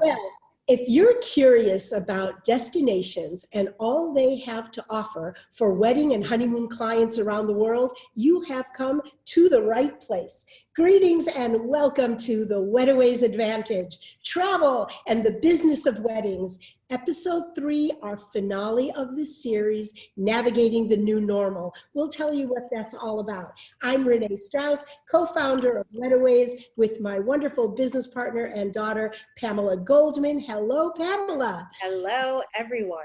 Well, if you're curious about destinations and all they have to offer for wedding and honeymoon clients around the world, you have come to the right place. Greetings and welcome to the Wedaways Advantage, Travel and the Business of Weddings, Episode 3, our finale of this series, Navigating the New Normal. We'll tell you what that's all about. I'm Renée Strauss, co-founder of Wedaways, with my wonderful business partner and daughter, Pamela Goldman. Hello, Pamela. Hello, everyone.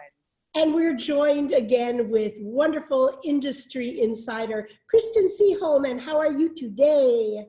And we're joined again with wonderful industry insider, Kristen Seaholm. And how are you today?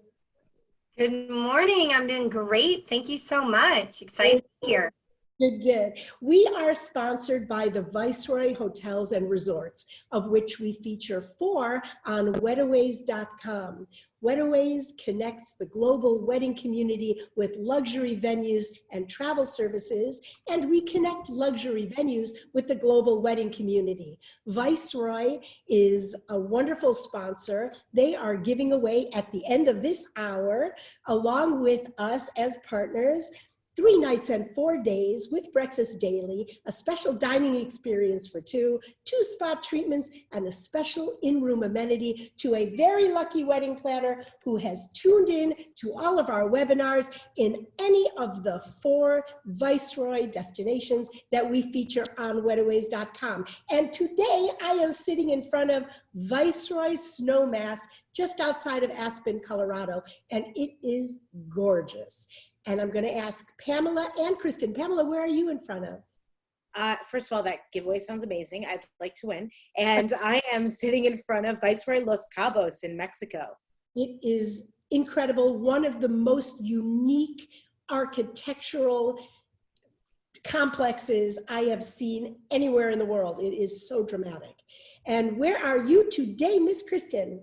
Good morning. I'm doing great. Thank you so much. Excited to be here. Good, good. We are sponsored by the Viceroy Hotels and Resorts, of which we feature 4 on Wedaways.com. Wedaways connects the global wedding community with luxury venues and travel services, and we connect luxury venues with the global wedding community. Viceroy is a wonderful sponsor. They are giving away at the end of this hour, along with us as partners, 3 nights and 4 days with breakfast daily, a special dining experience for 2 spa treatments, and a special in-room amenity to a very lucky wedding planner who has tuned in to all of our webinars in any of the 4 Viceroy destinations that we feature on Wedaways.com. And today I am sitting in front of Viceroy Snowmass just outside of Aspen, Colorado, and it is gorgeous. And I'm going to ask Pamela and Kristen. Pamela, where are you in front of? First of all, that giveaway sounds amazing. I'd like to win. And I am sitting in front of Viceroy Los Cabos in Mexico. It is incredible. One of the most unique architectural complexes I have seen anywhere in the world. It is so dramatic. And where are you today, Miss Kristen?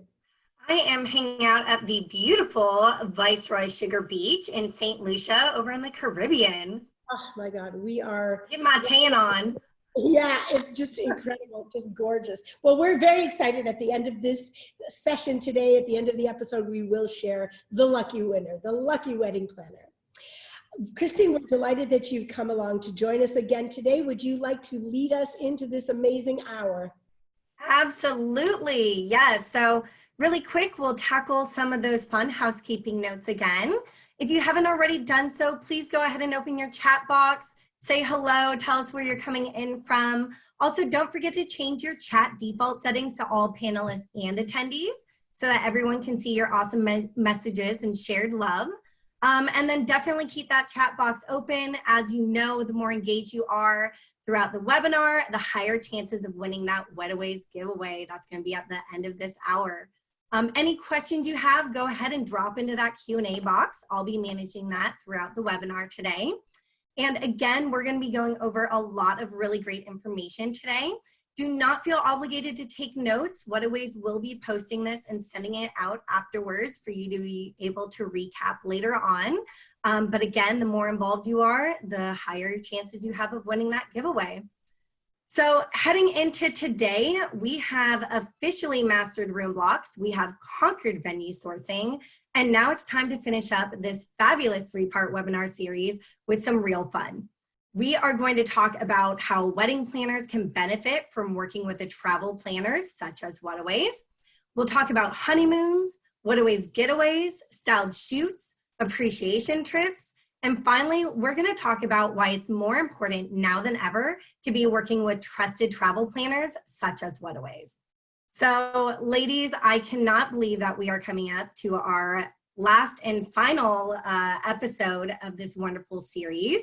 I am hanging out at the beautiful Viceroy Sugar Beach in St. Lucia over in the Caribbean. Oh my God, we are. Get my tan on. Yeah, it's just incredible, just gorgeous. Well, we're very excited. At the end of this session today, at the end of the episode, we will share the lucky winner, the lucky wedding planner. Kristen, we're delighted that you've come along to join us again today. Would you like to lead us into this amazing hour? Absolutely, yes. So really quick, we'll tackle some of those fun housekeeping notes again. If you haven't already done so, please go ahead and open your chat box, say hello, tell us where you're coming in from. Also, don't forget to change your chat default settings to all panelists and attendees so that everyone can see your awesome messages and shared love. And then definitely keep that chat box open. As you know, the more engaged you are throughout the webinar, the higher chances of winning that Wedaways giveaway. That's going to be at the end of this hour. Any questions you have, go ahead and drop into that Q&A box. I'll be managing that throughout the webinar today. And again, we're going to be going over a lot of really great information today. Do not feel obligated to take notes. Wedaways will be posting this and sending it out afterwards for you to be able to recap later on. But again, the more involved you are, the higher chances you have of winning that giveaway. So heading into today, we have officially mastered room blocks, we have conquered venue sourcing, and now it's time to finish up this fabulous 3-part webinar series with some real fun. We are going to talk about how wedding planners can benefit from working with the travel planners such as Wedaways. We'll talk about honeymoons, Wedaways getaways, styled shoots, appreciation trips, and finally, we're going to talk about why it's more important now than ever to be working with trusted travel planners such as Wedaways. So ladies, I cannot believe that we are coming up to our last and final episode of this wonderful series.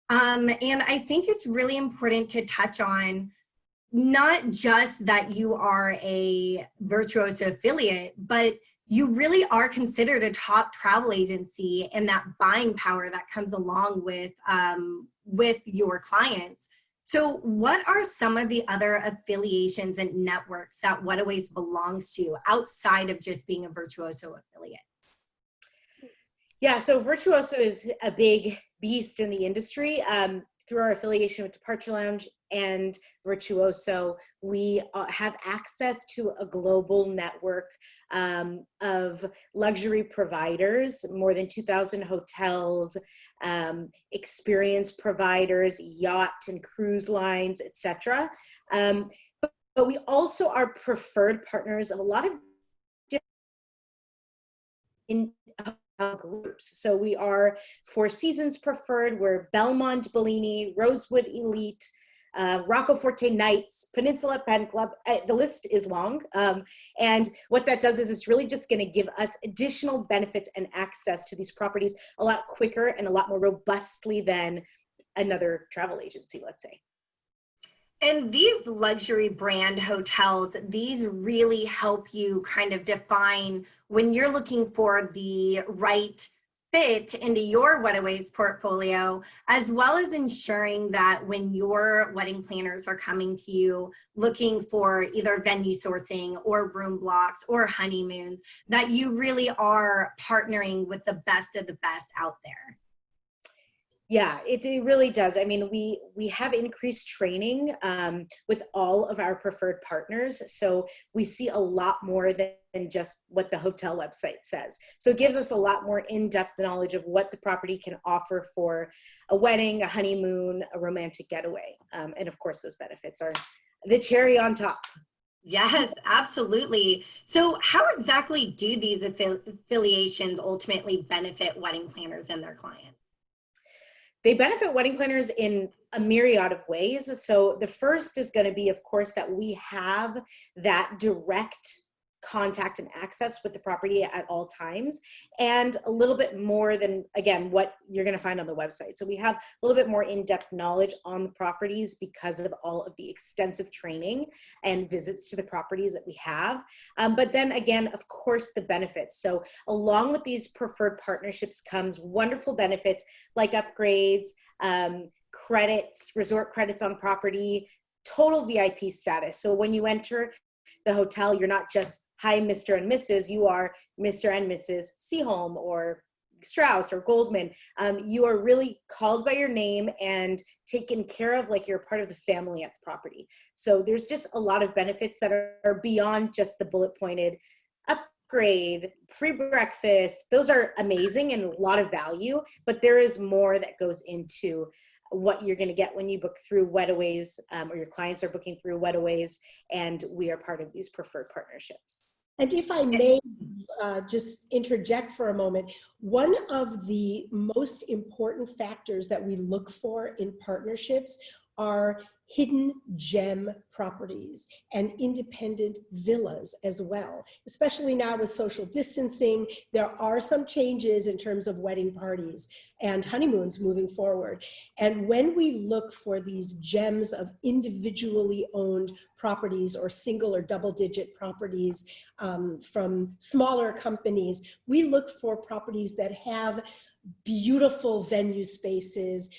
And I think it's really important to touch on not just that you are a Virtuoso affiliate, but you really are considered a top travel agency, and that buying power that comes along with your clients. So what are some of the other affiliations and networks that Wedaways belongs to outside of just being a Virtuoso affiliate? Yeah, so Virtuoso is a big beast in the industry. Through our affiliation with Departure Lounge and Virtuoso, we have access to a global network of luxury providers, more than 2,000 hotels, experience providers, yacht and cruise lines, etc. But we also are preferred partners of a lot of different groups. So we are Four Seasons preferred, we're Belmont Bellini, Rosewood Elite, Rocco Forte Knights, Peninsula Pen Club. The list is long. And what that does is it's really just going to give us additional benefits and access to these properties a lot quicker and a lot more robustly than another travel agency, let's say. And these luxury brand hotels, these really help you kind of define when you're looking for the right fit into your Wedaways portfolio, as well as ensuring that when your wedding planners are coming to you looking for either venue sourcing or room blocks or honeymoons, that you really are partnering with the best of the best out there. Yeah, it really does. I mean, we have increased training with all of our preferred partners. So we see a lot more than just what the hotel website says. So it gives us a lot more in-depth knowledge of what the property can offer for a wedding, a honeymoon, a romantic getaway. And of course, those benefits are the cherry on top. Yes, absolutely. So how exactly do these affiliations ultimately benefit wedding planners and their clients? They benefit wedding planners in a myriad of ways. So the first is going to be, of course, that we have that direct contact and access with the property at all times, and a little bit more than, again, what you're going to find on the website. So we have a little bit more in-depth knowledge on the properties because of all of the extensive training and visits to the properties that we have. But then again, of course, the benefits. So along with these preferred partnerships comes wonderful benefits like upgrades, credits, resort credits on property, total VIP status. So when you enter the hotel, you're not just, hi, Mr. and Mrs., you are Mr. and Mrs. Seaholm or Strauss or Goldman. You are really called by your name and taken care of like you're part of the family at the property. So there's just a lot of benefits that are beyond just the bullet pointed upgrade, free breakfast. Those are amazing and a lot of value, but there is more that goes into what you're going to get when you book through Wedaways, or your clients are booking through Wedaways, and we are part of these preferred partnerships. And if I may just interject for a moment, one of the most important factors that we look for in partnerships are hidden gem properties and independent villas as well. Especially now with social distancing, there are some changes in terms of wedding parties and honeymoons moving forward. And when we look for these gems of individually owned properties or single or double digit properties from smaller companies, we look for properties that have beautiful venue spaces,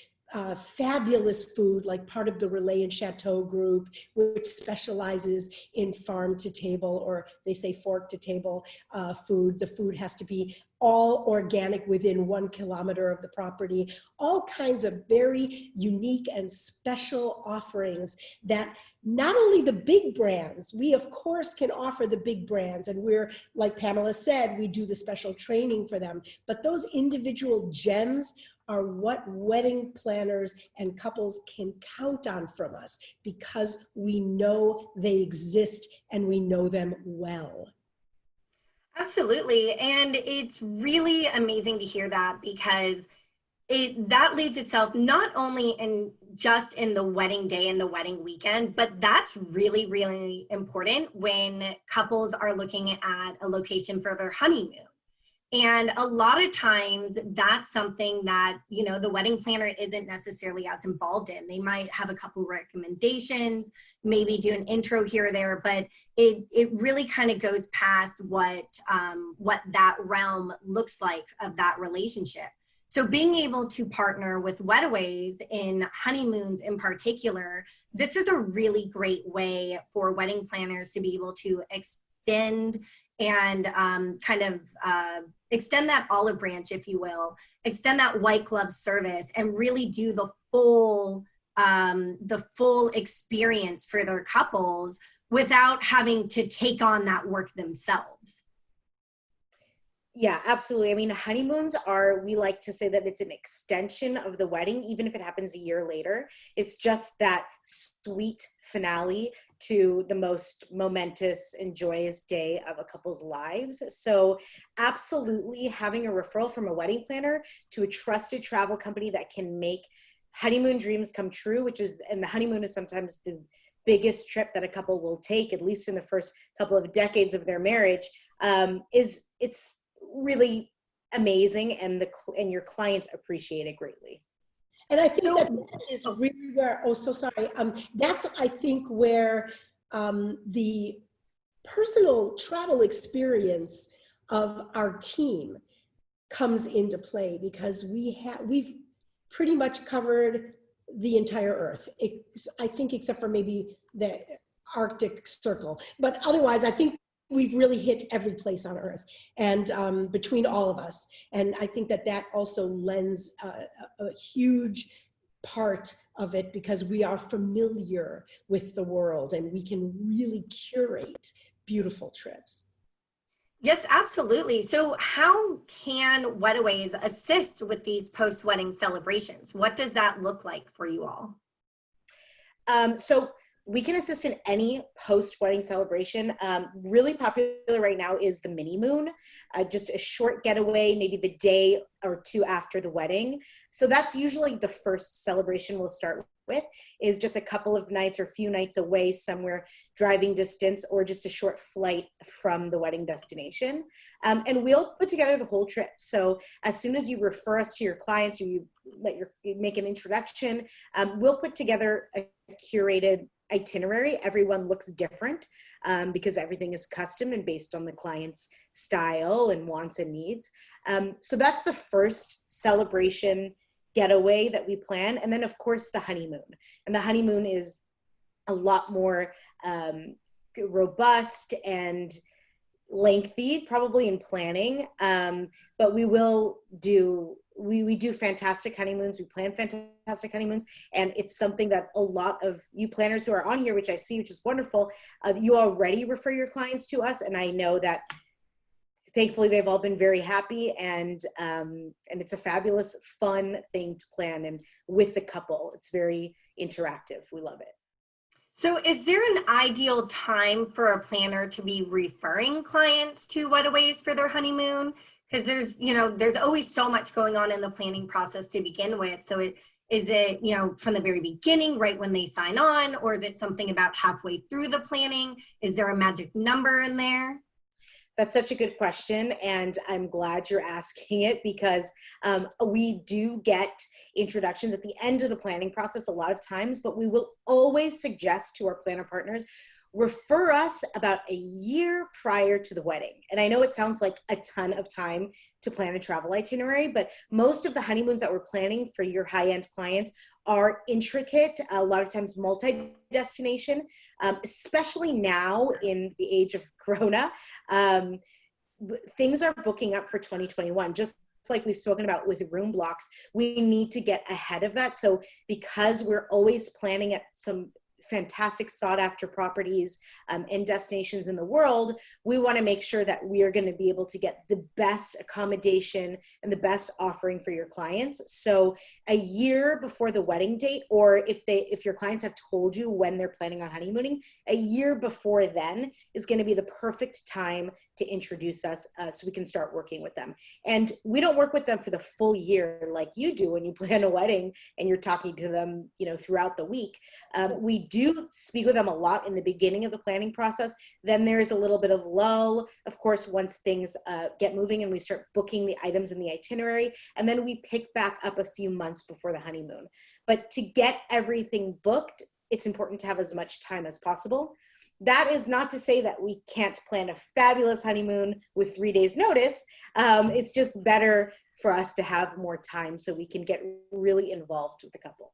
fabulous food, like part of the Relais and Chateau group, which specializes in farm to table, or they say fork to table food. The food has to be all organic within 1 kilometer of the property. All kinds of very unique and special offerings that not only the big brands, we of course can offer the big brands, and we're, like Pamela said, we do the special training for them, but those individual gems are what wedding planners and couples can count on from us because we know they exist and we know them well. Absolutely. And it's really amazing to hear that, because that leads itself not only just in the wedding day and the wedding weekend, but that's really, really important when couples are looking at a location for their honeymoon. And a lot of times that's something that, you know, the wedding planner isn't necessarily as involved in. They might have a couple recommendations, maybe do an intro here or there, but it really kind of goes past what that realm looks like of that relationship. So being able to partner with Wedaways in honeymoons in particular, this is a really great way for wedding planners to be able to extend and extend that olive branch, if you will, extend that white glove service and really do the full experience for their couples without having to take on that work themselves. Yeah, absolutely. I mean, honeymoons are, we like to say that it's an extension of the wedding, even if it happens a year later. It's just that sweet finale to the most momentous and joyous day of a couple's lives. So absolutely having a referral from a wedding planner to a trusted travel company that can make honeymoon dreams come true, which is, and the honeymoon is sometimes the biggest trip that a couple will take, at least in the first couple of decades of their marriage, it's really amazing, and your clients appreciate it greatly. And I think that is really where, oh, so sorry. That's, I think, where the personal travel experience of our team comes into play, because we've pretty much covered the entire Earth. I think except for maybe the Arctic Circle, but otherwise I think we've really hit every place on Earth, and between all of us. And I think that that also lends a huge part of it, because we are familiar with the world and we can really curate beautiful trips. Yes, absolutely. So how can Wedaways assist with these post-wedding celebrations? What does that look like for you all? So we can assist in any post-wedding celebration. Really popular right now is the mini moon, just a short getaway, maybe the day or two after the wedding. So that's usually the first celebration we'll start with, is just a couple of nights or a few nights away somewhere, driving distance, or just a short flight from the wedding destination. And we'll put together the whole trip. So as soon as you refer us to your clients, or you make an introduction, we'll put together a curated itinerary. Everyone looks different because everything is custom and based on the client's style and wants and needs. So that's the first celebration getaway that we plan. And then of course the honeymoon. And the honeymoon is a lot more robust and lengthy, probably in planning, but we will do, we do fantastic honeymoons. We plan fantastic honeymoons, and it's something that a lot of you planners who are on here, which I see, which is wonderful, you already refer your clients to us, and I know that thankfully they've all been very happy, and it's a fabulous, fun thing to plan, and with the couple, it's very interactive. We love it. So is there an ideal time for a planner to be referring clients to Wedaways for their honeymoon? Because there's always so much going on in the planning process to begin with. So is it, from the very beginning, right when they sign on, or is it something about halfway through the planning? Is there a magic number in there? That's such a good question, and I'm glad you're asking it, because we do get introductions at the end of the planning process a lot of times, but we will always suggest to our planner partners, refer us about a year prior to the wedding. And I know it sounds like a ton of time to plan a travel itinerary, but most of the honeymoons that we're planning for your high-end clients are intricate, a lot of times multi-destination, especially now in the age of Corona. Things are booking up for 2021, just like we've spoken about with room blocks. We need to get ahead of that. So because we're always planning at some fantastic sought after properties and destinations in the world, we want to make sure that we are going to be able to get the best accommodation and the best offering for your clients. So a year before the wedding date, or if your clients have told you when they're planning on honeymooning, a year before then is going to be the perfect time to introduce us, so we can start working with them. And we don't work with them for the full year like you do when you plan a wedding and you're talking to them, throughout the week. We do speak with them a lot in the beginning of the planning process. Then there's a little bit of lull, of course, once things get moving and we start booking the items in the itinerary, and then we pick back up a few months before the honeymoon. But to get everything booked, it's important to have as much time as possible. That is not to say that we can't plan a fabulous honeymoon with 3 days notice. It's just better for us to have more time so we can get really involved with the couple.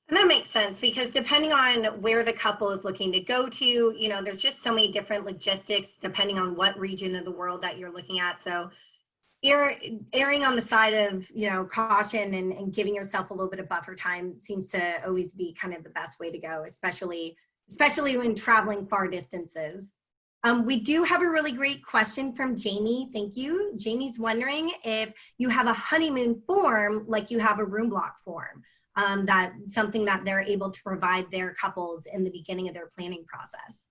And that makes sense, because depending on where the couple is looking to go to, there's just so many different logistics depending on what region of the world that you're looking at. So erring on the side of, caution and giving yourself a little bit of buffer time seems to always be kind of the best way to go, especially when traveling far distances. We do have a really great question from Jamie. Thank you. Jamie's wondering if you have a honeymoon form like you have a room block form, that's something that they're able to provide their couples in the beginning of their planning process.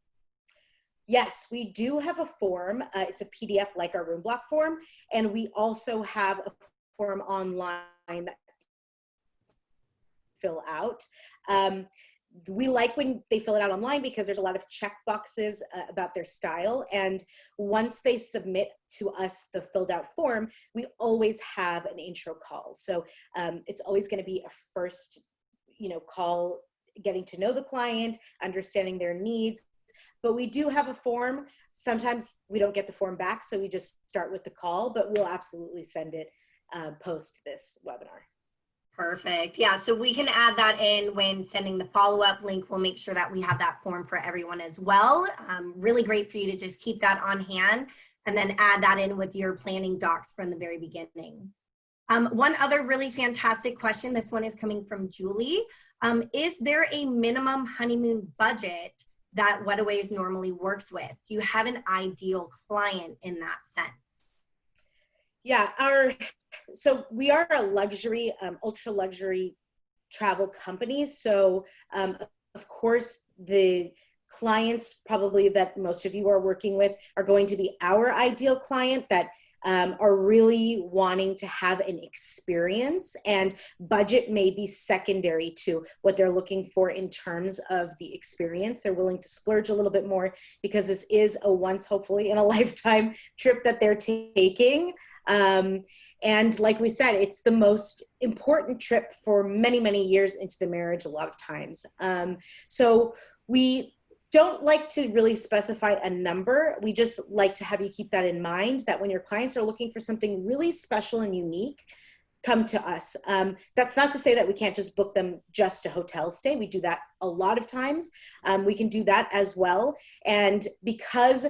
Yes, we do have a form. It's a PDF like our room block form. And we also have a form online that fill out. We like when they fill it out online because there's a lot of check boxes about their style. And once they submit to us the filled out form, we always have an intro call. So it's always going to be a first, call, getting to know the client, understanding their needs. But we do have a form. Sometimes we don't get the form back, so we just start with the call, but we'll absolutely send it post this webinar. Perfect. Yeah, so we can add that in when sending the follow-up link. We'll make sure that we have that form for everyone as well. Really great for you to just keep that on hand and then add that in with your planning docs from the very beginning. One other really fantastic question, this one is coming from Julie. Is there a minimum honeymoon budget that Wedaways normally works with? Do you have an ideal client in that sense? Yeah, so we are a luxury, ultra luxury travel company. So of course, the clients probably that most of you are working with are going to be our ideal client that are really wanting to have an experience, and budget may be secondary to what they're looking for in terms of the experience. They're willing to splurge a little bit more because this is a once, hopefully in a lifetime trip that they're taking. And like we said, it's the most important trip for many, many years into the marriage a lot of times. So we don't like to really specify a number. We just like to have you keep that in mind, that when your clients are looking for something really special and unique, come to us. That's not to say that we can't just book them just a hotel stay. We do that a lot of times. We can do that as well. And because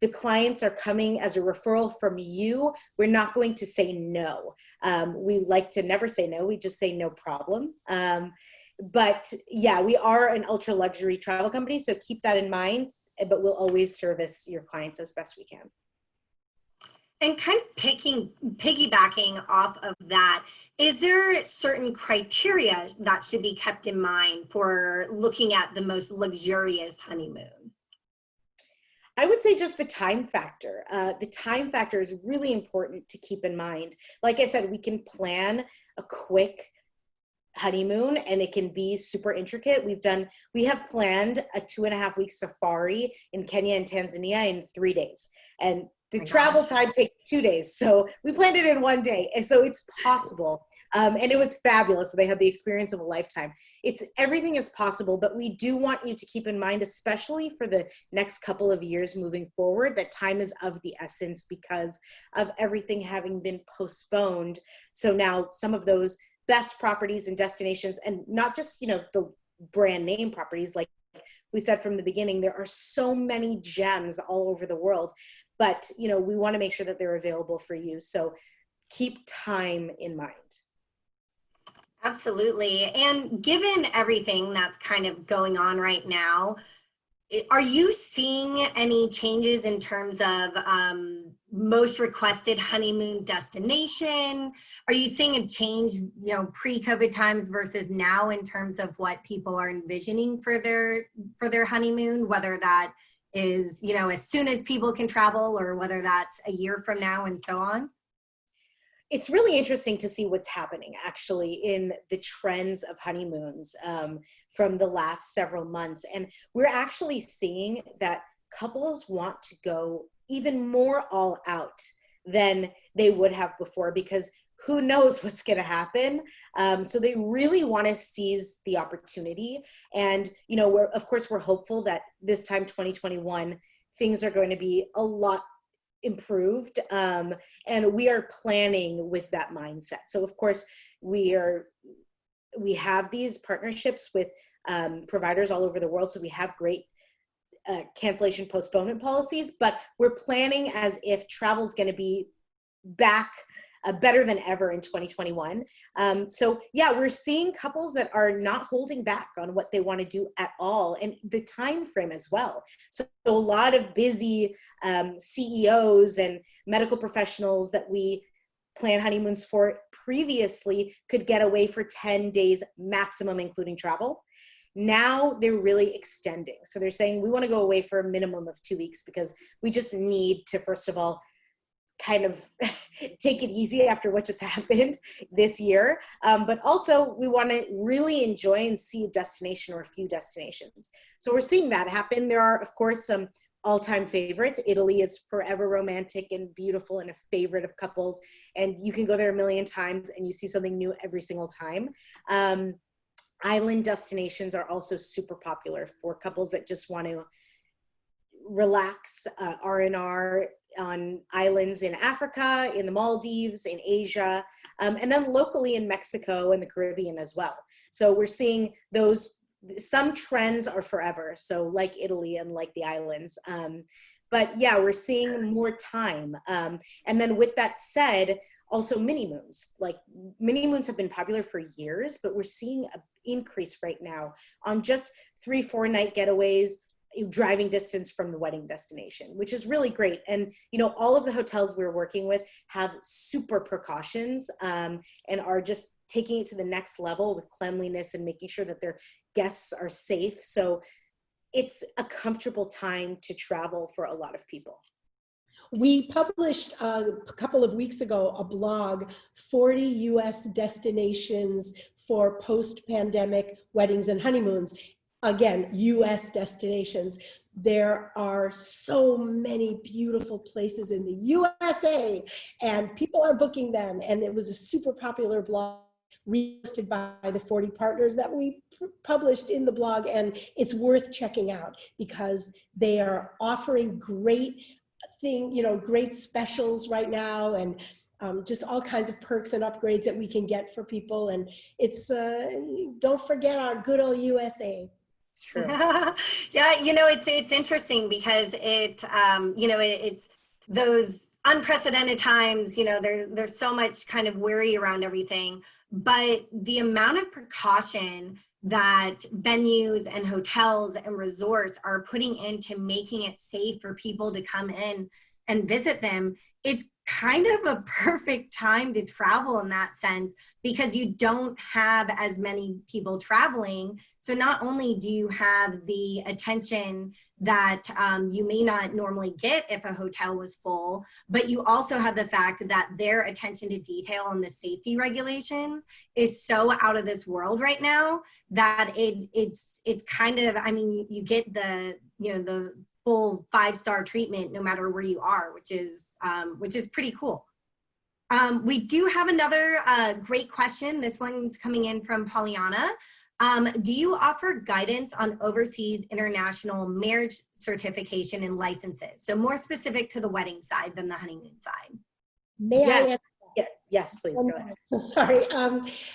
the clients are coming as a referral from you, we're not going to say no. We like to never say no. We just say no problem. But yeah, we are an ultra luxury travel company, so keep that in mind, but we'll always service your clients as best we can. And kind of piggybacking off of that, is there certain criteria that should be kept in mind for looking at the most luxurious honeymoon? I would say just the time factor. The time factor is really important to keep in mind. Like I said, we can plan a quick honeymoon and it can be super intricate. We have planned a 2.5-week safari in Kenya and Tanzania in 3 days. And the travel time takes 2 days. So we planned it in 1 day. And so it's possible. And it was fabulous. They had the experience of a lifetime. Everything is possible, but we do want you to keep in mind, especially for the next couple of years moving forward, that time is of the essence because of everything having been postponed. So now some of those best properties and destinations, and not just, the brand name properties, like we said from the beginning, there are so many gems all over the world, but, we want to make sure that they're available for you. So keep time in mind. Absolutely. And given everything that's kind of going on right now, are you seeing any changes in terms of most requested honeymoon destination? Are you seeing a change, pre-COVID times versus now in terms of what people are envisioning for their honeymoon, whether that is, as soon as people can travel or whether that's a year from now and so on? It's really interesting to see what's happening actually in the trends of honeymoons from the last several months. And we're actually seeing that couples want to go even more all out than they would have before, because who knows what's going to happen. So they really want to seize the opportunity. And, of course, we're hopeful that this time, 2021, things are going to be a lot improved, and we are planning with that mindset. So of course we have these partnerships with providers all over the world, so we have great cancellation postponement policies, but we're planning as if travel is going to be back better than ever in 2021. So yeah, we're seeing couples that are not holding back on what they want to do at all, and the time frame as well. So a lot of busy CEOs and medical professionals that we plan honeymoons for previously could get away for 10 days maximum, including travel. Now they're really extending. So they're saying, we want to go away for a minimum of 2 weeks because we just need to, first of all, kind of take it easy after what just happened this year. But also we want to really enjoy and see a destination or a few destinations. So we're seeing that happen. There are, of course, some all-time favorites. Italy is forever romantic and beautiful and a favorite of couples. And you can go there a million times and you see something new every single time. Island destinations are also super popular for couples that just want to relax, R&R on islands in Africa, in the Maldives, in Asia, and then locally in Mexico and the Caribbean as well. So we're seeing those, some trends are forever, so like Italy and like the islands. But yeah, we're seeing more time. And then with that said, also mini moons. Like mini moons have been popular for years, but we're seeing an increase right now on just 3-4 night getaways, driving distance from the wedding destination, which is really great. And you know, all of the hotels we're working with have super precautions and are just taking it to the next level with cleanliness and making sure that their guests are safe. So it's a comfortable time to travel for a lot of people. We published a couple of weeks ago a blog, 40 US destinations for post-pandemic weddings and honeymoons. Again, US destinations. There are so many beautiful places in the USA and people are booking them. And it was a super popular blog reposted by the 40 partners that we published in the blog. And it's worth checking out because they are offering great great specials right now, and just all kinds of perks and upgrades that we can get for people. And it's, don't forget our good old USA. It's true. Yeah, you know, it's interesting because it's those unprecedented times, you know, there's so much kind of worry around everything, but the amount of precaution that venues and hotels and resorts are putting into making it safe for people to come in and visit them, it's kind of a perfect time to travel in that sense because you don't have as many people traveling. So not only do you have the attention that you may not normally get if a hotel was full, but you also have the fact that their attention to detail and the safety regulations is so out of this world right now that it's kind of, I mean, you get the full 5-star treatment no matter where you are, which is pretty cool. We do have another great question. This one's coming in from Pollyanna. Do you offer guidance on overseas international marriage certification and licenses? So more specific to the wedding side than the honeymoon side. May I answer? Yes, please go ahead. Sorry.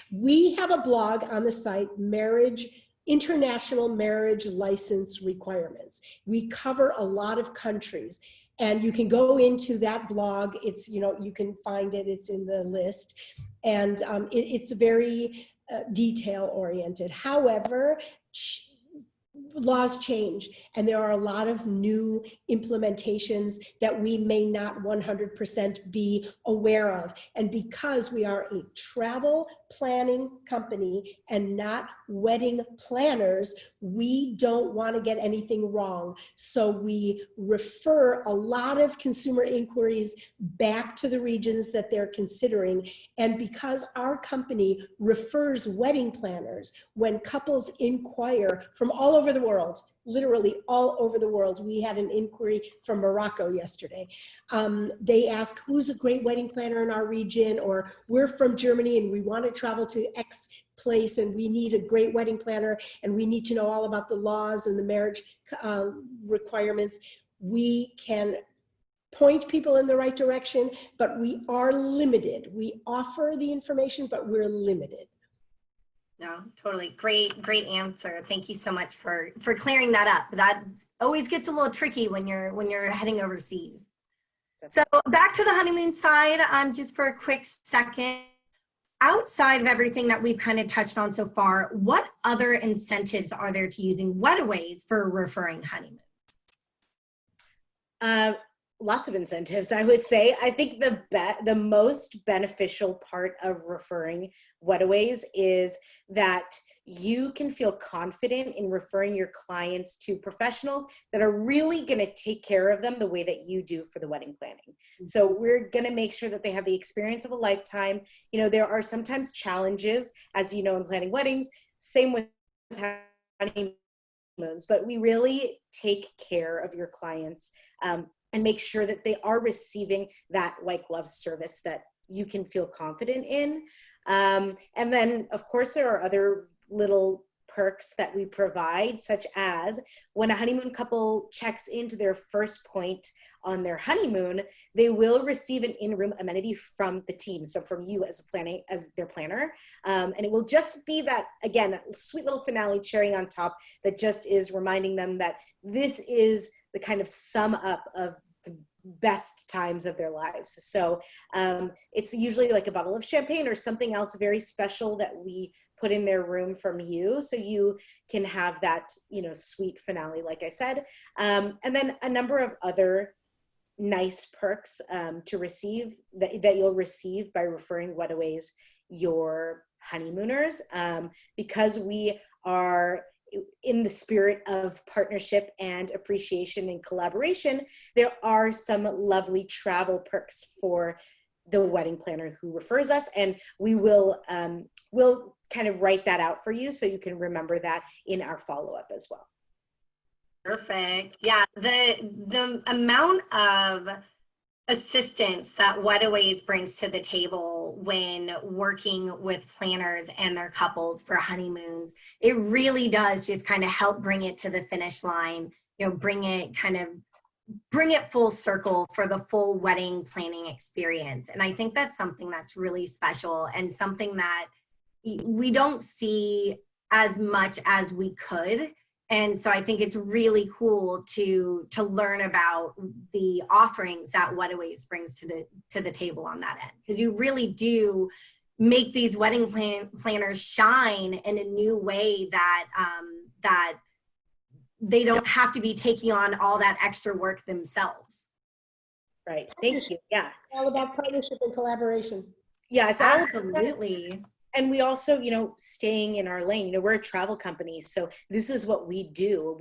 We have a blog on the site, International Marriage License Requirements. We cover a lot of countries. And you can go into that blog. It's, you can find it. It's in the list. And it's very detail oriented. However, laws change and there are a lot of new implementations that we may not 100% be aware of. And because we are a travel planning company and not wedding planners, we don't want to get anything wrong. So we refer a lot of consumer inquiries back to the regions that they're considering. And because our company refers wedding planners, when couples inquire from all over the world, literally all over the world. We had an inquiry from Morocco yesterday. They ask, who's a great wedding planner in our region? Or we're from Germany and we want to travel to X place and we need a great wedding planner and we need to know all about the laws and the marriage requirements. We can point people in the right direction, but we are limited. We offer the information, but we're limited. No, totally. Great answer. Thank you so much for clearing that up. That always gets a little tricky when you're heading overseas. So back to the honeymoon side, just for a quick second. Outside of everything that we've kind of touched on so far, what other incentives are there to using Wedaways for referring honeymoons? Lots of incentives, I would say. I think the most beneficial part of referring Wedaways is that you can feel confident in referring your clients to professionals that are really going to take care of them the way that you do for the wedding planning. So we're going to make sure that they have the experience of a lifetime. You know, there are sometimes challenges, as you know, in planning weddings, same with honeymoons, but we really take care of your clients and make sure that they are receiving that white glove service that you can feel confident in. And then, of course, there are other little perks that we provide, such as when a honeymoon couple checks into their first point on their honeymoon, they will receive an in-room amenity from the team. So from you as their planner. And it will just be that, again, that sweet little finale cherry on top that just is reminding them that this is the kind of sum up of the best times of their lives. So it's usually like a bottle of champagne or something else very special that we put in their room from you, so you can have that, you know, sweet finale, like I said. And then a number of other nice perks to receive that you'll receive by referring Wedaways your honeymooners, because we are in the spirit of partnership and appreciation and collaboration. There are some lovely travel perks for the wedding planner who refers us, and we will we'll kind of write that out for you so you can remember that in our follow-up as well. Perfect. Yeah, the amount of assistance that Wedaways brings to the table when working with planners and their couples for honeymoons, it really does just kind of help bring it to the finish line, you know, bring it full circle for the full wedding planning experience. And I think that's something that's really special and something that we don't see as much as we could. And so I think it's really cool to learn about the offerings that Wedaways brings to the table on that end, because you really do make these wedding planners shine in a new way that that they don't have to be taking on all that extra work themselves. Right. Thank you. Yeah. All about partnership and collaboration. Yeah, it's Absolutely. And we also, you know, staying in our lane, you know, we're a travel company, so this is what we do.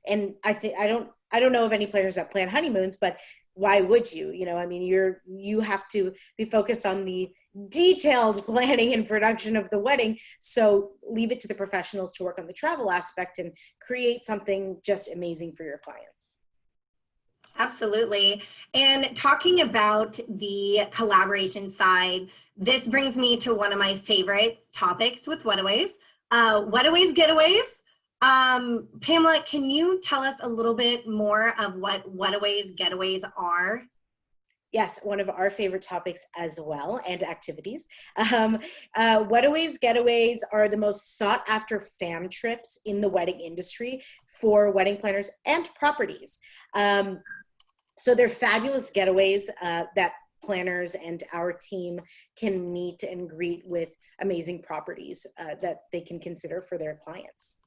And I think, I don't know of any planners that plan honeymoons, but why would you? You know, I mean, you have to be focused on the detailed planning and production of the wedding. So leave it to the professionals to work on the travel aspect and create something just amazing for your clients. Absolutely. And talking about the collaboration side, this brings me to one of my favorite topics with Wedaways, Wedaways Getaways. Pamela, can you tell us a little bit more of what Wedaways Getaways are? Yes, one of our favorite topics as well, and activities. Wedaways Getaways are the most sought after fam trips in the wedding industry for wedding planners and properties. So they're fabulous getaways that planners and our team can meet and greet with amazing properties that they can consider for their clients.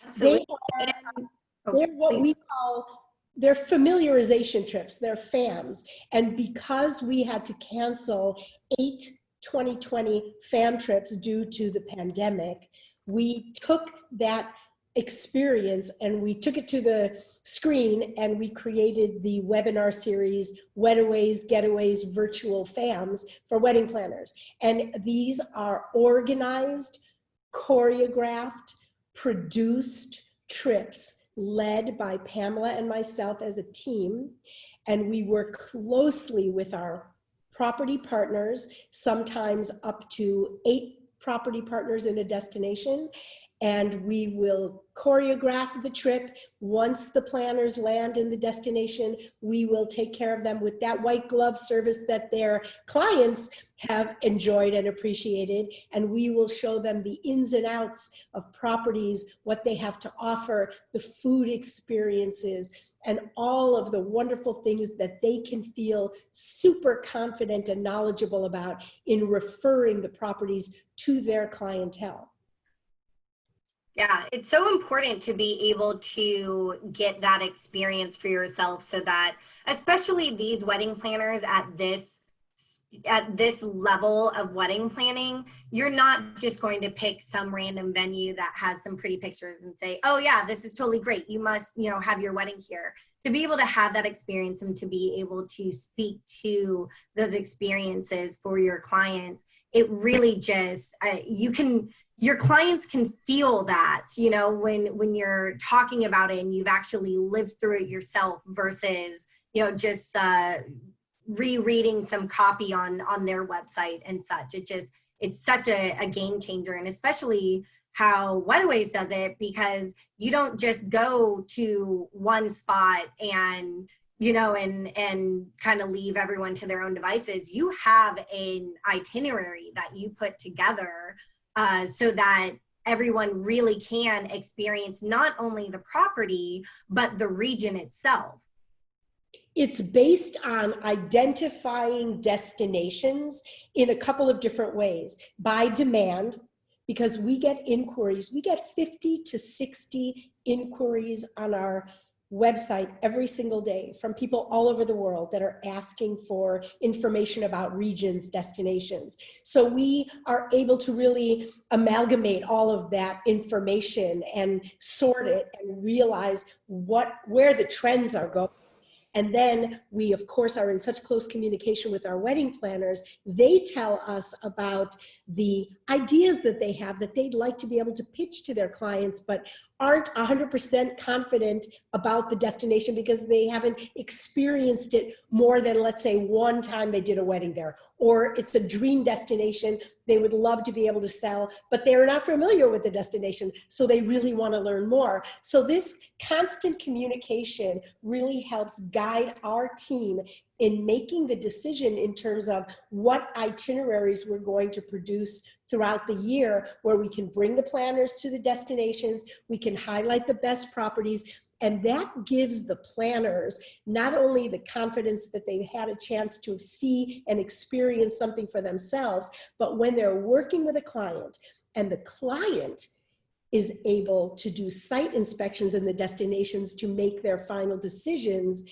Absolutely. They're what we call, they're familiarization trips, they're FAMs. And because we had to cancel 8 2020 FAM trips due to the pandemic, we took that experience and we took it to the screen and we created the webinar series, Wedaways Getaways Virtual FAMs for wedding planners. And these are organized, choreographed, produced trips led by Pamela and myself as a team. And we work closely with our property partners, sometimes up to 8 property partners in a destination. And we will choreograph the trip. Once the planners land in the destination, we will take care of them with that white glove service that their clients have enjoyed and appreciated. And we will show them the ins and outs of properties, what they have to offer, the food experiences, and all of the wonderful things that they can feel super confident and knowledgeable about in referring the properties to their clientele. Yeah, it's so important to be able to get that experience for yourself so that, especially these wedding planners at this level of wedding planning, you're not just going to pick some random venue that has some pretty pictures and say, oh yeah, this is totally great, you must, you know, have your wedding here. To be able to have that experience and to be able to speak to those experiences for your clients, it really just, your clients can feel that, you know, when you're talking about it and you've actually lived through it yourself versus, you know, just rereading some copy on their website and such. It's such a game changer, and especially how Wedaways does it, because you don't just go to one spot and, you know, and kind of leave everyone to their own devices. You have an itinerary that you put together so that everyone really can experience not only the property, but the region itself. It's based on identifying destinations in a couple of different ways. By demand, because we get inquiries, we get 50 to 60 inquiries on our website every single day from people all over the world that are asking for information about regions, destinations. So we are able to really amalgamate all of that information and sort it and realize where the trends are going. And then we, of course, are in such close communication with our wedding planners. They tell us about the ideas that they have that they'd like to be able to pitch to their clients, but aren't 100% confident about the destination because they haven't experienced it more than, let's say, one time they did a wedding there, or it's a dream destination they would love to be able to sell, but they're not familiar with the destination, so they really want to learn more. So this constant communication really helps guide our team in making the decision in terms of what itineraries we're going to produce throughout the year, where we can bring the planners to the destinations, we can highlight the best properties, and that gives the planners not only the confidence that they've had a chance to see and experience something for themselves, but when they're working with a client and the client is able to do site inspections in the destinations to make their final decisions,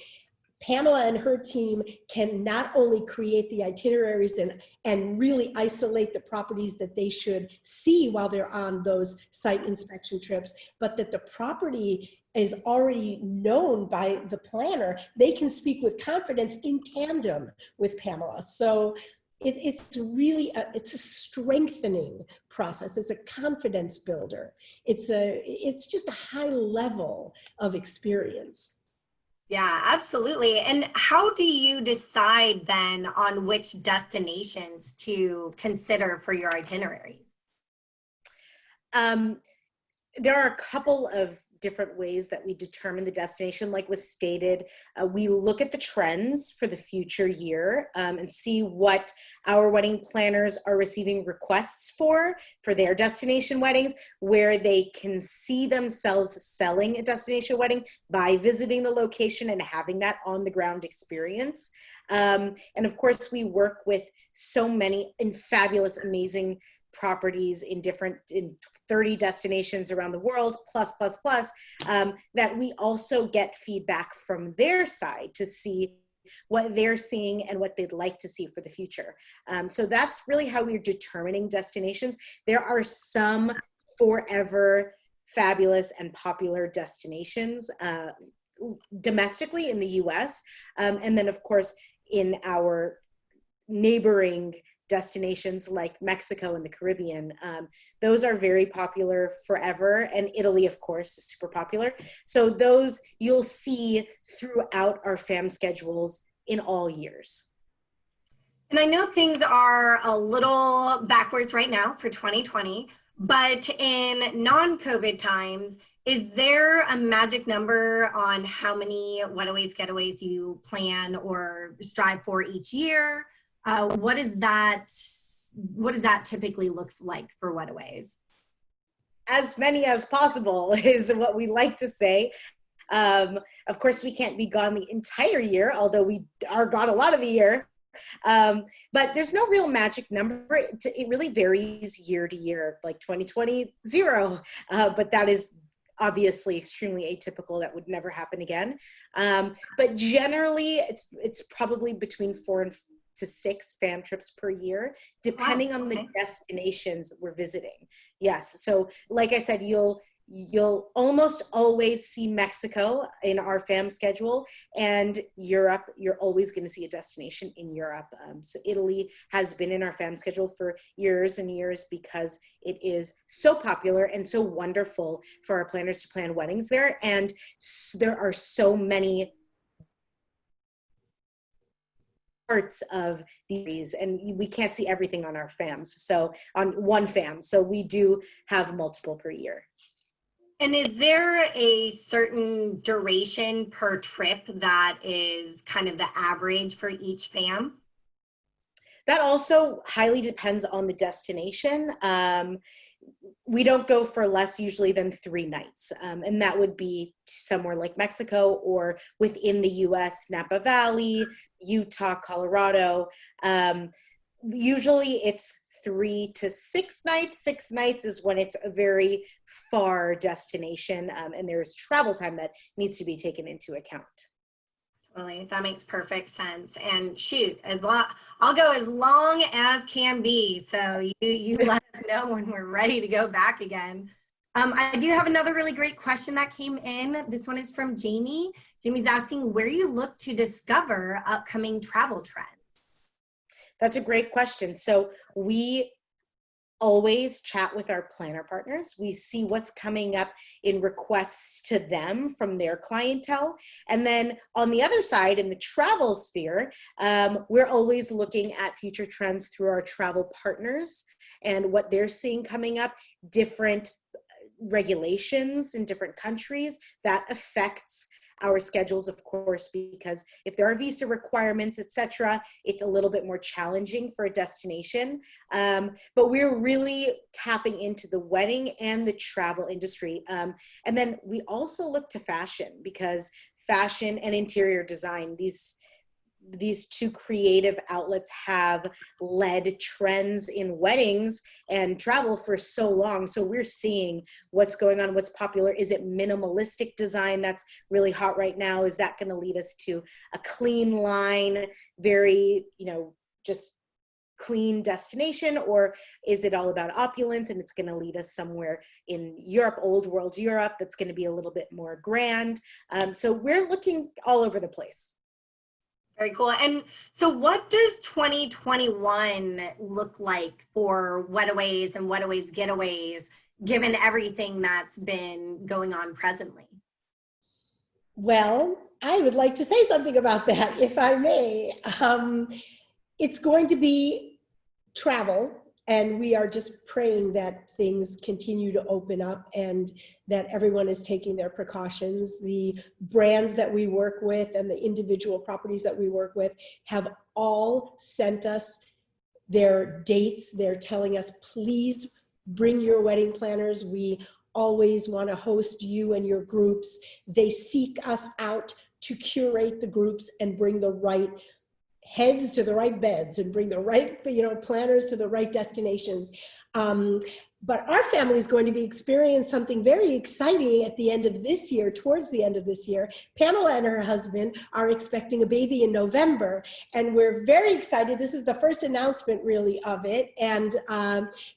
Pamela and her team can not only create the itineraries and really isolate the properties that they should see while they're on those site inspection trips, but that the property is already known by the planner. They can speak with confidence in tandem with Pamela. So it's really it's a strengthening process. It's a confidence builder. It's just a high level of experience. Yeah, absolutely. And how do you decide then on which destinations to consider for your itineraries? There are a couple of different ways that we determine the destination. Like was stated, we look at the trends for the future year and see what our wedding planners are receiving requests for their destination weddings, where they can see themselves selling a destination wedding by visiting the location and having that on the ground experience. And of course, we work with so many fabulous, amazing properties in 30 destinations around the world, plus, that we also get feedback from their side to see what they're seeing and what they'd like to see for the future. So that's really how we're determining destinations. There are some forever fabulous and popular destinations domestically in the US, and then of course in our neighboring destinations like Mexico and the Caribbean. Those are very popular forever, and Italy, of course, is super popular. So those you'll see throughout our FAM schedules in all years. And I know things are a little backwards right now for 2020, but in non-COVID times, is there a magic number on how many Wedaways getaways you plan or strive for each year? What does that typically look like for Wedaways? As many as possible is what we like to say. Of course, we can't be gone the entire year, although we are gone a lot of the year. But there's no real magic number. It really varies year to year, like 2020, 0. But that is obviously extremely atypical. That would never happen again. But generally, it's probably between 4 to 6 fam trips per year, depending on the destinations we're visiting. Yes. So like I said, you'll almost always see Mexico in our fam schedule, and Europe, you're always going to see a destination in Europe. So Italy has been in our fam schedule for years and years because it is so popular and so wonderful for our planners to plan weddings there. And there are so many parts of these, and we can't see everything on our fams. So on one fam, so we do have multiple per year. And is there a certain duration per trip that is kind of the average for each fam? That also highly depends on the destination. We don't go for less usually than 3 nights. And that would be somewhere like Mexico or within the US, Napa Valley, Utah, Colorado. Usually it's 3 to 6 nights. 6 nights is when it's a very far destination, and there's travel time that needs to be taken into account. Totally, that makes perfect sense. And shoot, I'll go as long as can be. So you let us know when we're ready to go back again. I do have another really great question that came in. This one is from Jamie. Jamie's asking where you look to discover upcoming travel trends. That's a great question. So we always chat with our planner partners. We see what's coming up in requests to them from their clientele. And then on the other side, in the travel sphere, we're always looking at future trends through our travel partners and what they're seeing coming up, different regulations in different countries that affects our schedules, of course, because if there are visa requirements, etc., it's a little bit more challenging for a destination. But we're really tapping into the wedding and the travel industry. And then we also look to fashion, because fashion and interior design, these two creative outlets have led trends in weddings and travel for so long. So we're seeing what's going on, what's popular. Is it minimalistic design that's really hot right now? Is that going to lead us to a clean line, very, just clean destination? Or is it all about opulence and it's going to lead us somewhere in Europe, old world Europe, that's going to be a little bit more grand? So we're looking all over the place. Very cool. And so what does 2021 look like for Wedaways and Wedaways Getaways, given everything that's been going on presently? Well, I would like to say something about that, if I may. It's going to be travel, and we are just praying that things continue to open up and that everyone is taking their precautions. The brands that we work with and the individual properties that we work with have all sent us their dates. They're telling us, please bring your wedding planners. We always want to host you and your groups. They seek us out to curate the groups and bring the right heads to the right beds and bring the right, planners to the right destinations. But our family is going to be experiencing something very exciting at the end of this year, towards the end of this year. Pamela and her husband are expecting a baby in November, and we're very excited. This is the first announcement really of it. And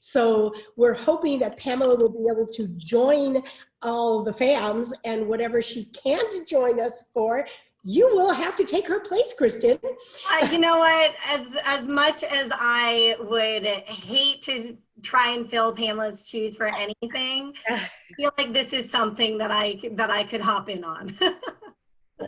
so we're hoping that Pamela will be able to join all the fams, and whatever she can't join us for, you will have to take her place, Kristen. You know what? As much as I would hate to try and fill Pamela's shoes for anything, I feel like this is something that I could hop in on.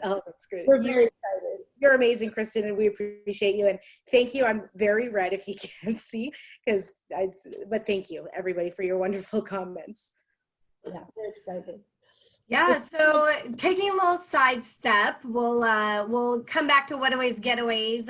Oh, that's good. We're very excited. You're amazing, Kristen, and we appreciate you. And thank you. I'm very red if you can't see, but thank you, everybody, for your wonderful comments. Yeah, we're excited. Yeah, so taking a little sidestep, we'll come back to Wedaways Getaways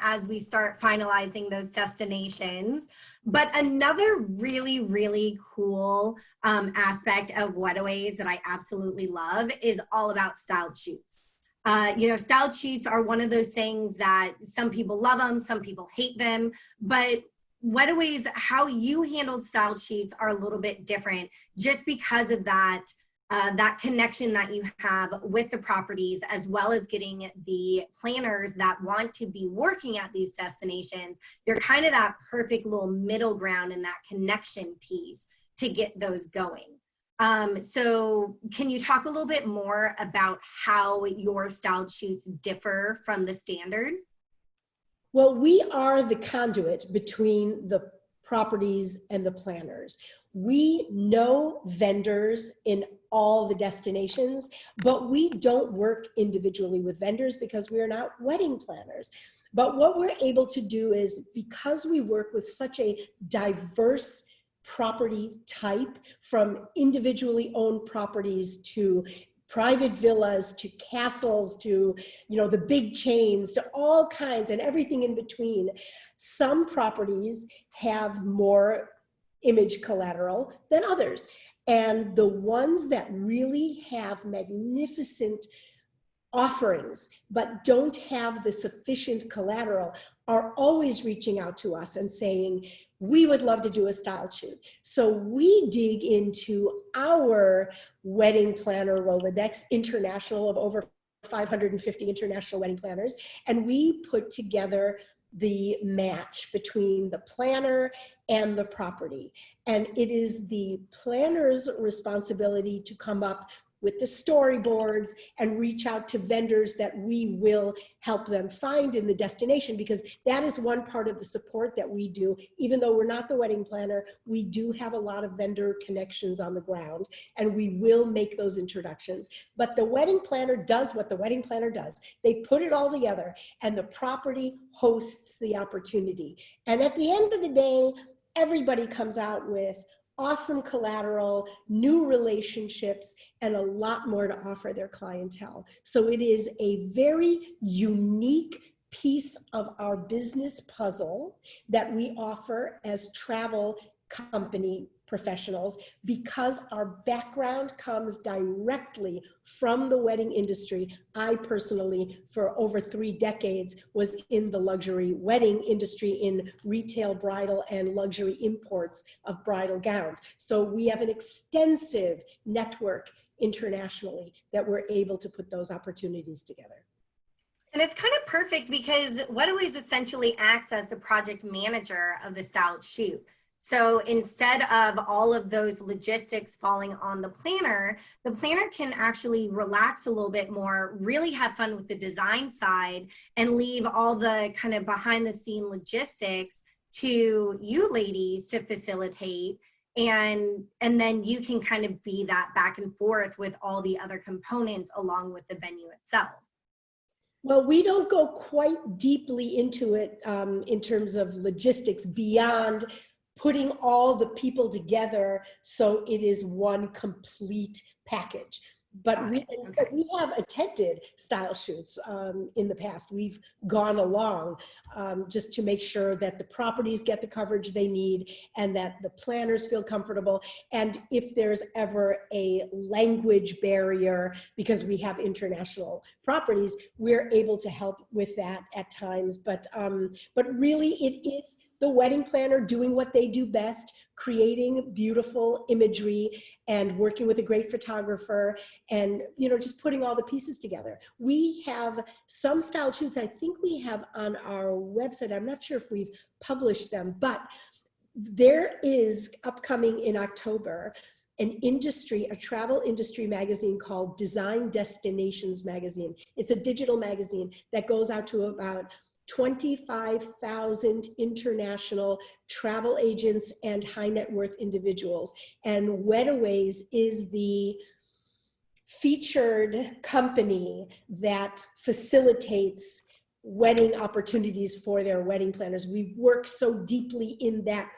as we start finalizing those destinations. But another really, really cool aspect of Wedaways that I absolutely love is all about styled shoots. Styled shoots are one of those things that some people love them, some people hate them, but Wedaways, how you handled styled shoots are a little bit different just because of that connection that you have with the properties, as well as getting the planners that want to be working at these destinations. You're kind of that perfect little middle ground and that connection piece to get those going. So can you talk a little bit more about how your styled shoots differ from the standard? Well, we are the conduit between the properties and the planners. We know vendors in all the destinations, but we don't work individually with vendors because we are not wedding planners. But what we're able to do is, because we work with such a diverse property type, from individually owned properties to private villas to castles to, the big chains, to all kinds and everything in between. Some properties have more image collateral than others. And the ones that really have magnificent offerings but don't have the sufficient collateral are always reaching out to us and saying, we would love to do a style shoot. So we dig into our wedding planner Rolodex international of over 550 international wedding planners, and we put together the match between the planner and the property. And it is the planner's responsibility to come up with the storyboards and reach out to vendors that we will help them find in the destination, because that is one part of the support that we do. Even though we're not the wedding planner, we do have a lot of vendor connections on the ground, and we will make those introductions. But the wedding planner does what the wedding planner does. They put it all together, and the property hosts the opportunity. And at the end of the day, everybody comes out with awesome collateral, new relationships, and a lot more to offer their clientele. So it is a very unique piece of our business puzzle that we offer as travel company professionals, because our background comes directly from the wedding industry. I personally, for over 3 decades, was in the luxury wedding industry in retail bridal and luxury imports of bridal gowns. So we have an extensive network internationally that we're able to put those opportunities together. And it's kind of perfect because Wedaways essentially acts as the project manager of the styled shoot. So instead of all of those logistics falling on the planner can actually relax a little bit more, really have fun with the design side, and leave all the kind of behind the scene logistics to you ladies to facilitate. And then you can kind of be that back and forth with all the other components along with the venue itself. Well, we don't go quite deeply into it in terms of logistics beyond putting all the people together so it is one complete package. But we have attended style shoots in the past. We've gone along just to make sure that the properties get the coverage they need and that the planners feel comfortable. And if there's ever a language barrier, because we have international properties, we're able to help with that at times. But really it is the wedding planner doing what they do best, creating beautiful imagery and working with a great photographer, and just putting all the pieces together. We have some style shoots I think we have on our website. I'm not sure if we've published them, but there is upcoming in October a travel industry magazine called Design Destinations Magazine. It's a digital magazine that goes out to about 25,000 international travel agents and high net worth individuals. And Wedaways is the featured company that facilitates wedding opportunities for their wedding planners. We work so deeply in that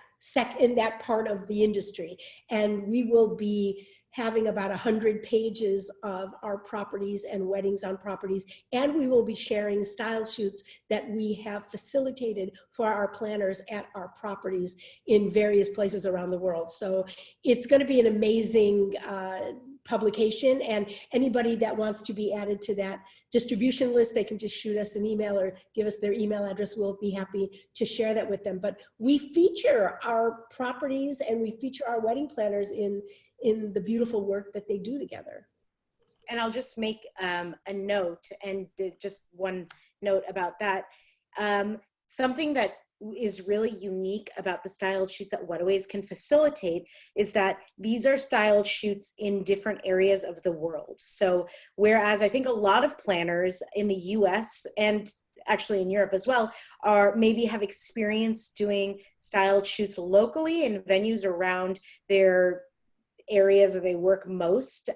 part of the industry, and we will be having about 100 pages of our properties and weddings on properties. And we will be sharing style shoots that we have facilitated for our planners at our properties in various places around the world. So it's going to be an amazing publication, and anybody that wants to be added to that distribution list, they can just shoot us an email or give us their email address. We'll be happy to share that with them. But we feature our properties and we feature our wedding planners in the beautiful work that they do together. And I'll just make a note, and just one note about that. Something that is really unique about the styled shoots that Wedaways can facilitate is that these are styled shoots in different areas of the world. So whereas I think a lot of planners in the US and actually in Europe as well are maybe have experience doing styled shoots locally in venues around their areas that they work most,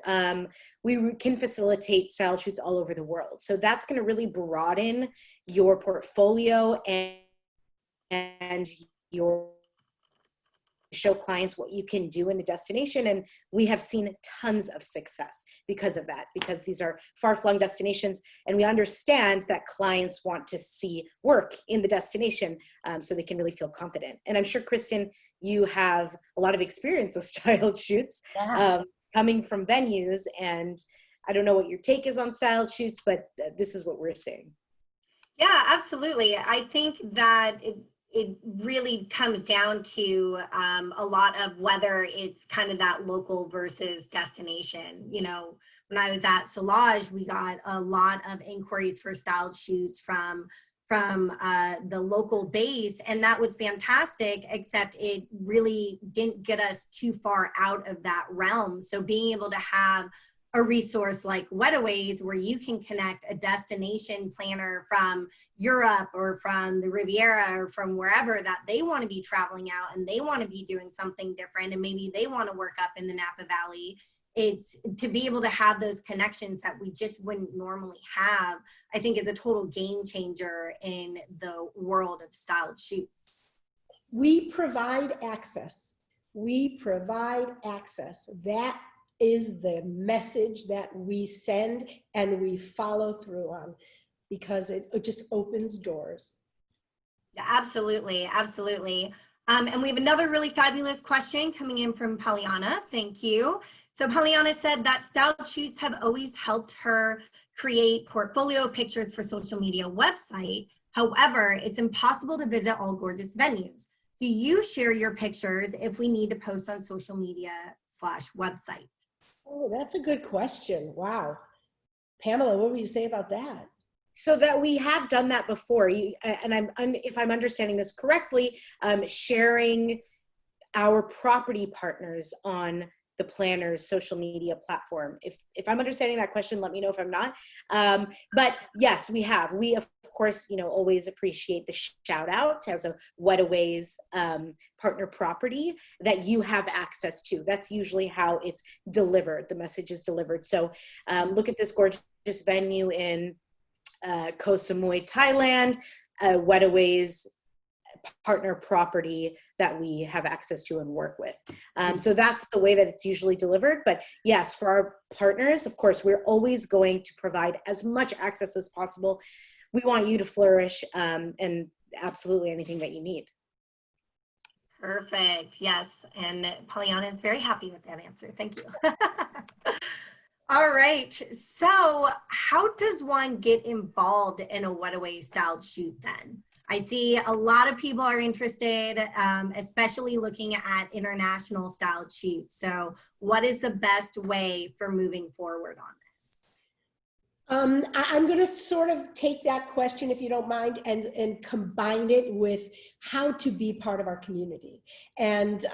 we can facilitate style shoots all over the world. So that's going to really broaden your portfolio and your show clients what you can do in a destination. And we have seen tons of success because of that, because these are far-flung destinations, and we understand that clients want to see work in the destination so they can really feel confident. And I'm sure, Kristen, you have a lot of experience with styled shoots coming from venues, and I don't know what your take is on styled shoots, but this is what we're seeing. Yeah, absolutely. I think that it really comes down to a lot of whether it's kind of that local versus destination. You know, when I was at Solage, we got a lot of inquiries for styled shoots from the local base, and that was fantastic, except it really didn't get us too far out of that realm. So being able to have a resource like Wedaways, where you can connect a destination planner from Europe or from the Riviera or from wherever that they want to be traveling out and they want to be doing something different, and maybe they want to work up in the Napa Valley. It's to be able to have those connections that we just wouldn't normally have, I think is a total game changer in the world of styled shoots. We provide access. We provide access. That is the message that we send and we follow through on, because it just opens doors. Yeah, absolutely, absolutely. And we have another really fabulous question coming in from Pollyanna. Thank you. So Pollyanna said that styled shoots have always helped her create portfolio pictures for social media website. However, it's impossible to visit all gorgeous venues. Do you share your pictures if we need to post on social media/website? Oh, that's a good question. Wow. Pamela, what would you say about that? So that we have done that before, and if I'm understanding this correctly, sharing our property partners on the planner's social media platform. If I'm understanding that question, let me know if I'm not. But yes, we have. We, of course, always appreciate the shout out as a Wedaways partner property that you have access to. That's usually how it's delivered. The message is delivered. So look at this gorgeous venue in Koh Samui, Thailand, Wedaways partner property that we have access to and work with. So that's the way that it's usually delivered. But yes, for our partners, of course, we're always going to provide as much access as possible. We want you to flourish, and absolutely anything that you need. Perfect. Yes. And Pollyanna is very happy with that answer. Thank you. All right. So how does one get involved in a Wedaways styled shoot then? I see a lot of people are interested, especially looking at international styled shoots. So what is the best way for moving forward on this? I'm going to sort of take that question, if you don't mind, and combine it with how to be part of our community. And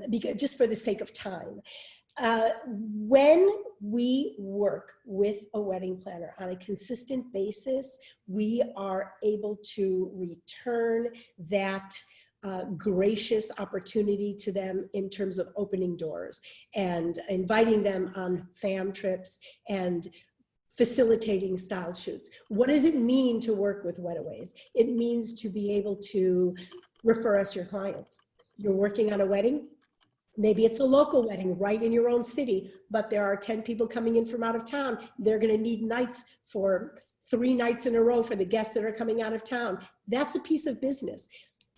because, just for the sake of time. When we work with a wedding planner on a consistent basis, we are able to return that gracious opportunity to them in terms of opening doors and inviting them on fam trips and facilitating style shoots. What does it mean to work with Wedaways? It means to be able to refer us your clients. You're working on a wedding? Maybe it's a local wedding right in your own city, but there are 10 people coming in from out of town. They're going to need nights for 3 nights in a row for the guests that are coming out of town. That's a piece of business.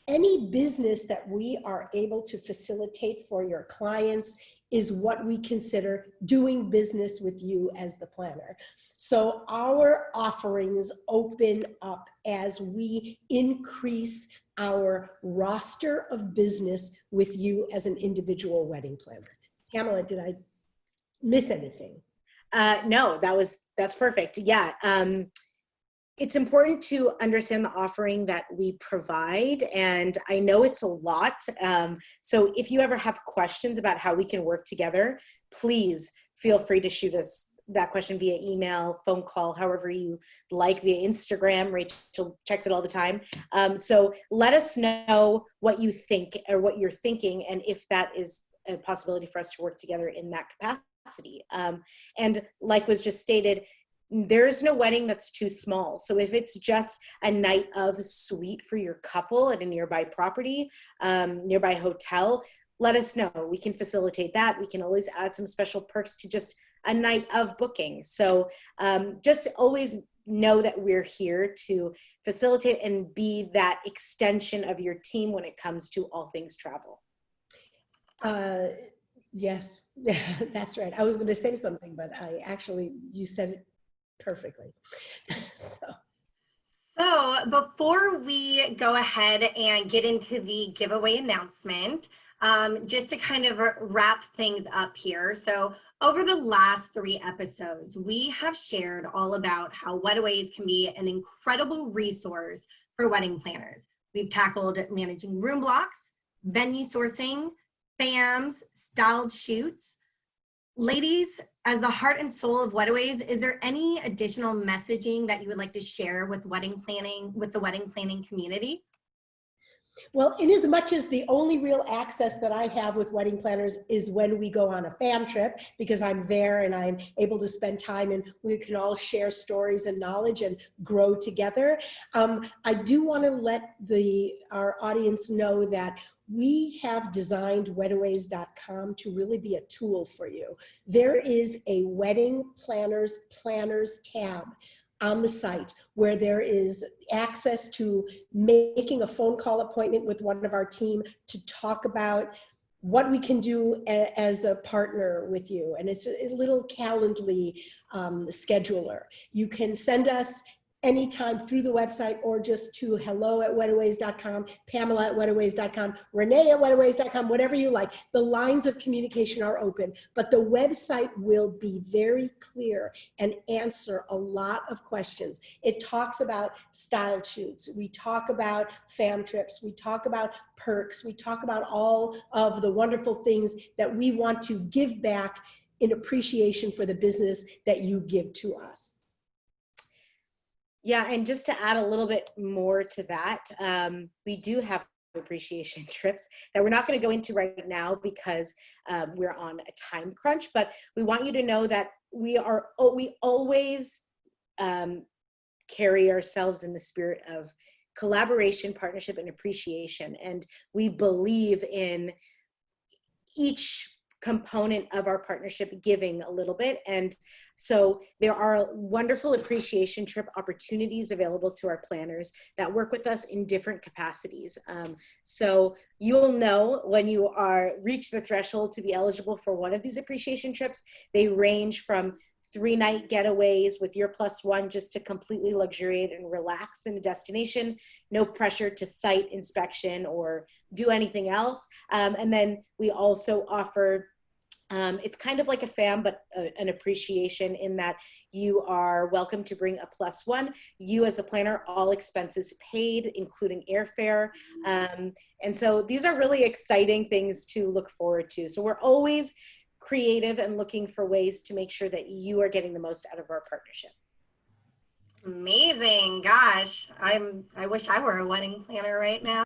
Any business that we are able to facilitate for your clients is what we consider doing business with you as the planner. So our offerings open up as we increase our roster of business with you as an individual wedding planner. Pamela, did I miss anything? No, that's perfect. Yeah. It's important to understand the offering that we provide, and I know it's a lot. So if you ever have questions about how we can work together, please feel free to shoot us that question via email, phone call, however you like, via Instagram. Rachel checks it all the time. So let us know what you think or what you're thinking, and if that is a possibility for us to work together in that capacity. And like was just stated, there is no wedding that's too small. So if it's just a night of suite for your couple at a nearby property, nearby hotel, let us know. We can facilitate that. We can always add some special perks to just a night of booking. So just always know that we're here to facilitate and be that extension of your team when it comes to all things travel. Yes, that's right. I was going to say something, but you said it perfectly. So before we go ahead and get into the giveaway announcement, just to kind of wrap things up here. So over the last 3 episodes, we have shared all about how Wedaways can be an incredible resource for wedding planners. We've tackled managing room blocks, venue sourcing, FAMs, styled shoots. Ladies, as the heart and soul of Wedaways, is there any additional messaging that you would like to share with wedding planning, with the wedding planning community? Well, in as much as the only real access that I have with wedding planners is when we go on a fam trip, because I'm there and I'm able to spend time and we can all share stories and knowledge and grow together. I do want to let our audience know that we have designed Wedaways.com to really be a tool for you. There is a wedding planners tab on the site where there is access to making a phone call appointment with one of our team to talk about what we can do as a partner with you. And it's a little Calendly scheduler. You can send us anytime through the website or just to hello@wedaways.com, Pamela@wedaways.com, Renee@wedaways.com, whatever you like. The lines of communication are open, but the website will be very clear and answer a lot of questions. It talks about style shoots. We talk about fam trips. We talk about perks. We talk about all of the wonderful things that we want to give back in appreciation for the business that you give to us. Yeah, and just to add a little bit more to that, we do have appreciation trips that we're not going to go into right now because we're on a time crunch, but we want you to know that we always carry ourselves in the spirit of collaboration, partnership, and appreciation. And we believe in each component of our partnership giving a little bit. And so there are wonderful appreciation trip opportunities available to our planners that work with us in different capacities. So you'll know when you reach the threshold to be eligible for one of these appreciation trips. They range from 3-night getaways with your +1 just to completely luxuriate and relax in a destination, no pressure to site inspection or do anything else. And then we also offer, it's kind of like a fam, but an appreciation in that you are welcome to bring a +1. You as a planner, all expenses paid, including airfare. And so these are really exciting things to look forward to. So we're always creative and looking for ways to make sure that you are getting the most out of our partnership. Amazing. Gosh, I wish I were a wedding planner right now.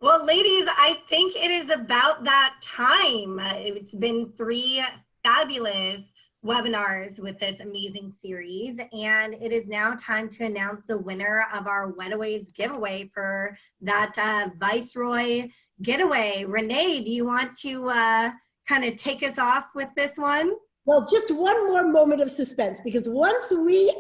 Well, ladies, I think it is about that time. It's been 3 fabulous webinars with this amazing series, and it is now time to announce the winner of our Wedaways giveaway for that Viceroy getaway. Renee, do you want to kind of take us off with this one? Well, just one more moment of suspense, because once we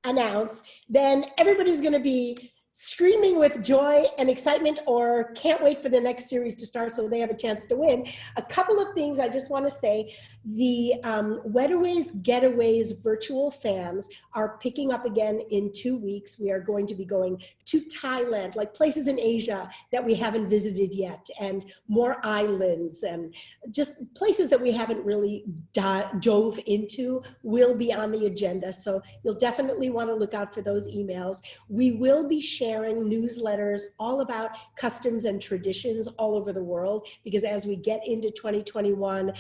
announce, then everybody's going to be screaming with joy and excitement, or can't wait for the next series to start so they have a chance to win. A couple of things I just want to say. The Wedaways Getaways virtual fams are picking up again in 2 weeks. We are going to be going to Thailand, like places in Asia that we haven't visited yet, and more islands, and just places that we haven't really dove into will be on the agenda. So you'll definitely want to look out for those emails. We will be sharing newsletters all about customs and traditions all over the world, because as we get into 2021,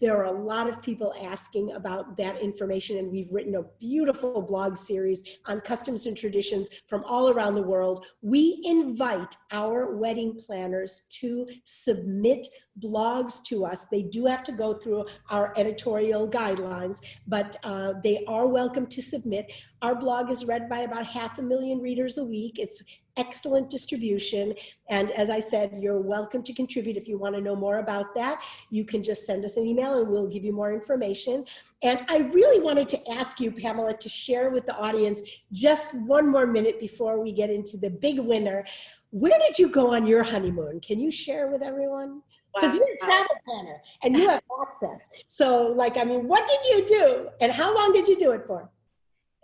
there are a lot of people asking about that information, and we've written a beautiful blog series on customs and traditions from all around the world. We invite our wedding planners to submit blogs to us. They do have to go through our editorial guidelines, but they are welcome to submit. Our blog is read by about 500,000 readers a week. It's excellent distribution. And as I said, you're welcome to contribute. If you want to know more about that, you can just send us an email and we'll give you more information. And I really wanted to ask you, Pamela, to share with the audience just one more minute before we get into the big winner. Where did you go on your honeymoon? Can you share with everyone? Because you're a travel planner and you have access. So like, I mean, what did you do and how long did you do it for?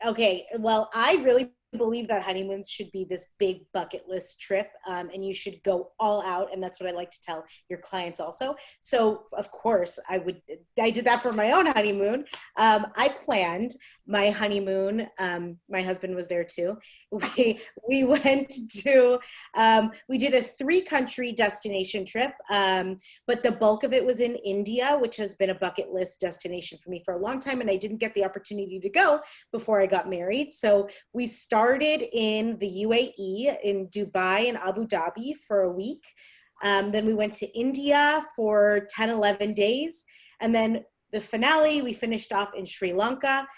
Okay, well, I really believe that honeymoons should be this big bucket list trip, and you should go all out, and that's what I like to tell your clients also. So of course I did that for my own honeymoon. I planned my honeymoon. My husband was there too. We went to, we did a 3-country destination trip, but the bulk of it was in India, which has been a bucket list destination for me for a long time, and I didn't get the opportunity to go before I got married. So we started in the UAE, in Dubai and Abu Dhabi for a week. Then we went to India for 10, 11 days. And then the finale, we finished off in Sri Lanka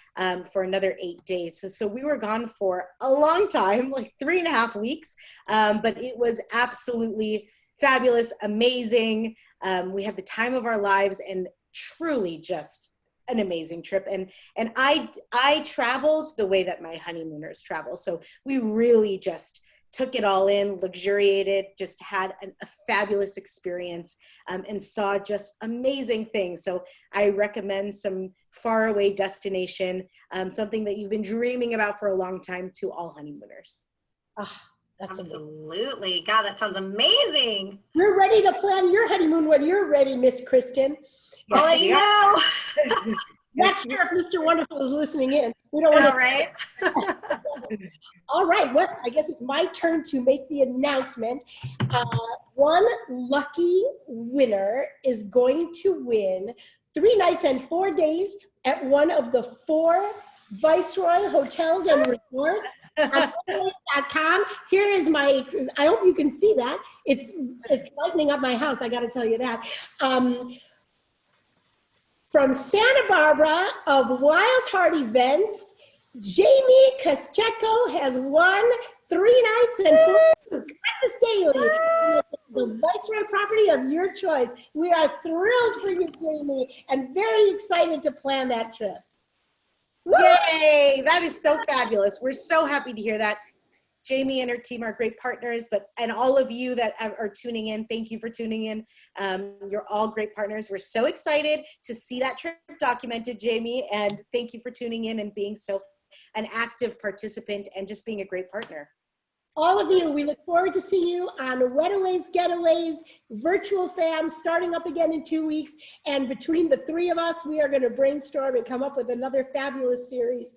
for another 8 days. So we were gone for a long time, like 3.5 weeks, but it was absolutely fabulous, amazing. We had the time of our lives and truly just an amazing trip. And I traveled the way that my honeymooners travel. So we really just took it all in, luxuriated, just had a fabulous experience, and saw just amazing things. So I recommend some faraway destination, something that you've been dreaming about for a long time, to all honeymooners. Oh, that's absolutely. God, that sounds amazing. You're ready to plan your honeymoon when you're ready, Miss Kristen. Yes, I'll let you know. Not sure if Mr. Wonderful is listening in. We don't want to. Right. All right. Well, I guess it's my turn to make the announcement. One lucky winner is going to win 3 nights and 4 days at one of the 4 Viceroy hotels and resorts on Wedaways.com. Here is my, I hope you can see that. It's lightening up my house, I got to tell you that. From Santa Barbara of Wild Heart Events, Jamie Cascheco has won 3 nights and 4 breakfast daily. The Viceroy property of your choice. We are thrilled for you, Jamie, and very excited to plan that trip. Woo! Yay! That is so fabulous. We're so happy to hear that. Jamie and her team are great partners, and all of you that are tuning in, thank you for tuning in. You're all great partners. We're so excited to see that trip documented, Jamie, and thank you for tuning in and being so an active participant and just being a great partner. All of you, we look forward to see you on Wedaways Getaways virtual fam starting up again in 2 weeks. And between the 3 of us, we are going to brainstorm and come up with another fabulous series.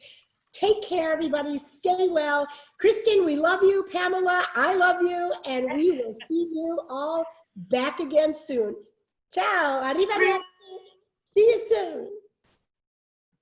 Take care, everybody. Stay well. Kristen, we love you. Pamela, I love you. And we will see you all back again soon. Ciao. Arrivederci. See you soon.